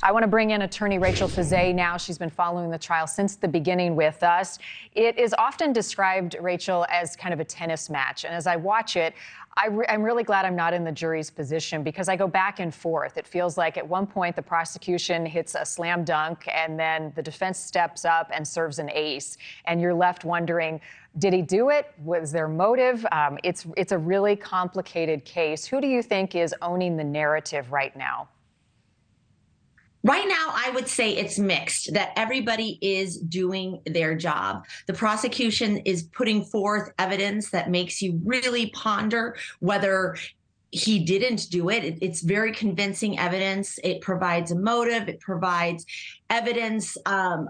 I want to bring in attorney Rachel Fizet now. She's been following the trial since the beginning with us. It is often described, Rachel, as kind of a tennis match. And as I watch it, I'm really glad I'm not in the jury's position because I go back and forth. It feels like at one point the prosecution hits a slam dunk and then the defense steps up and serves an ace. And you're left wondering, did he do it? Was there motive? It's a really complicated case. Who do you think is owning the narrative right now? Right now, I would say it's mixed, that everybody is doing their job. The prosecution is putting forth evidence that makes you really ponder whether he didn't do it. It's very convincing evidence. It provides a motive. It provides evidence of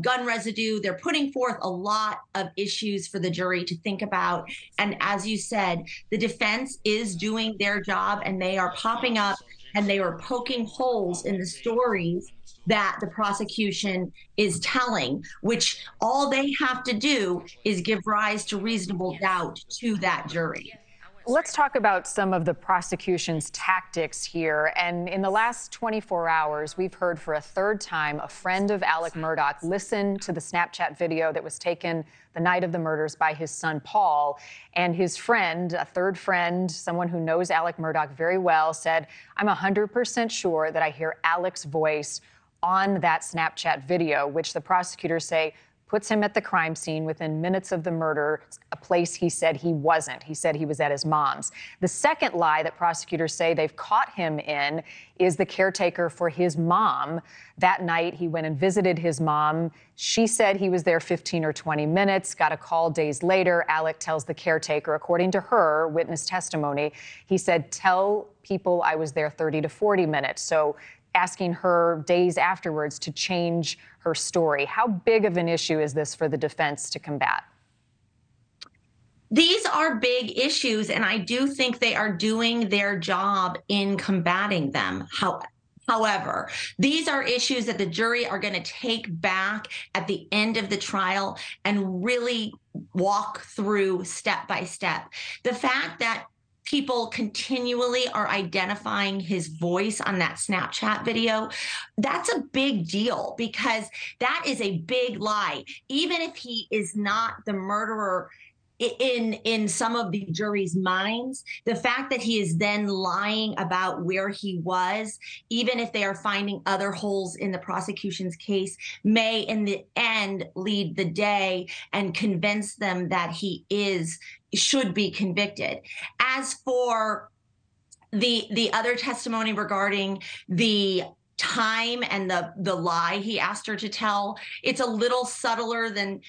gun residue. They're putting forth a lot of issues for the jury to think about. And as you said, the defense is doing their job, and they are popping up and they are poking holes in the stories that the prosecution is telling, which all they have to do is give rise to reasonable doubt to that jury. Let's talk about some of the prosecution's tactics here. And in the last 24 hours, we've heard for a third time a friend of Alex Murdaugh listen to the Snapchat video that was taken the night of the murders by his son, Paul. And his friend, a third friend, someone who knows Alex Murdaugh very well, said, "I'm 100% sure that I hear Alex's voice on that Snapchat video," which the prosecutors say puts him at the crime scene within minutes of the murder, a place he said he wasn't. He said he was at his mom's. The second lie that prosecutors say they've caught him in is the caretaker for his mom. That night, he went and visited his mom. She said he was there 15 or 20 minutes, got a call days later. Alec tells the caretaker, according to her witness testimony, he said, "Tell people I was there 30 to 40 minutes. So asking her days afterwards to change her story. How big of an issue is this for the defense to combat? These are big issues, and I do think they are doing their job in combating them. However, these are issues that the jury are going to take back at the end of the trial and really walk through step by step. The fact that people continually are identifying his voice on that Snapchat video, that's a big deal because that is a big lie. Even if he is not the murderer in some of the jury's minds, the fact that he is then lying about where he was, even if they are finding other holes in the prosecution's case, may in the end lead the day and convince them that he should be convicted. As for the other testimony regarding the time and the lie he asked her to tell, it's a little subtler than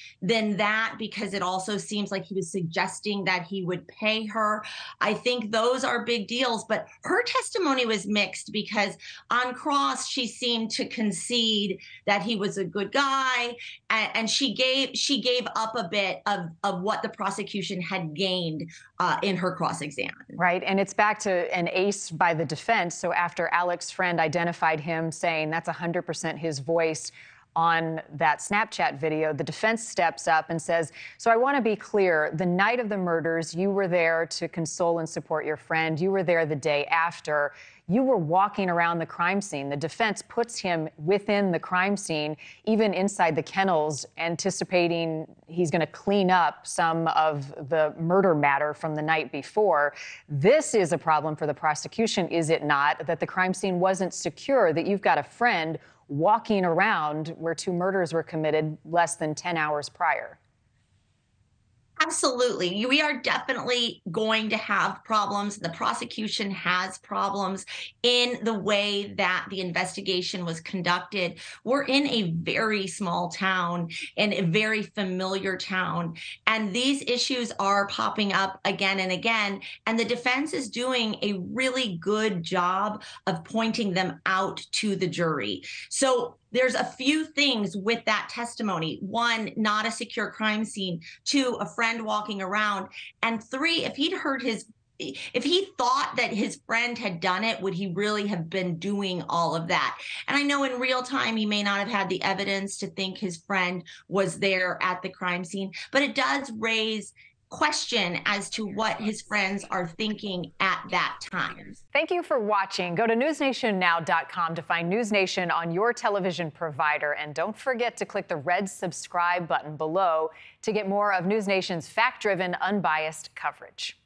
that because it also seems like he was suggesting that he would pay her. I think those are big deals, but her testimony was mixed because on cross she seemed to concede that he was a good guy, and she gave up a bit of what the prosecution had gained in her cross-exam. Right, and it's back to an ace by the defense. So after Alex's friend identified him saying that's 100% his voice on that Snapchat video, the defense steps up and says, "So I want to be clear, the night of the murders, you were there to console and support your friend. You were there the day after. You were walking around the crime scene." The defense puts him within the crime scene, even inside the kennels, anticipating he's going to clean up some of the murder matter from the night before. This is a problem for the prosecution, is it not? That the crime scene wasn't secure, that you've got a friend walking around where two murders were committed less than 10 hours prior. Absolutely. We are definitely going to have problems. The prosecution has problems in the way that the investigation was conducted. We're in a very small town, in a very familiar town, and these issues are popping up again and again, and the defense is doing a really good job of pointing them out to the jury. So there's a few things with that testimony. One, not a secure crime scene. Two, a friend walking around. And three, if he thought that his friend had done it, would he really have been doing all of that? And I know in real time, he may not have had the evidence to think his friend was there at the crime scene, but it does raise question as to what his friends are thinking at that time. Thank you for watching. Go to newsnationnow.com to find NewsNation on your television provider. And don't forget to click the red subscribe button below to get more of NewsNation's fact-driven, unbiased coverage.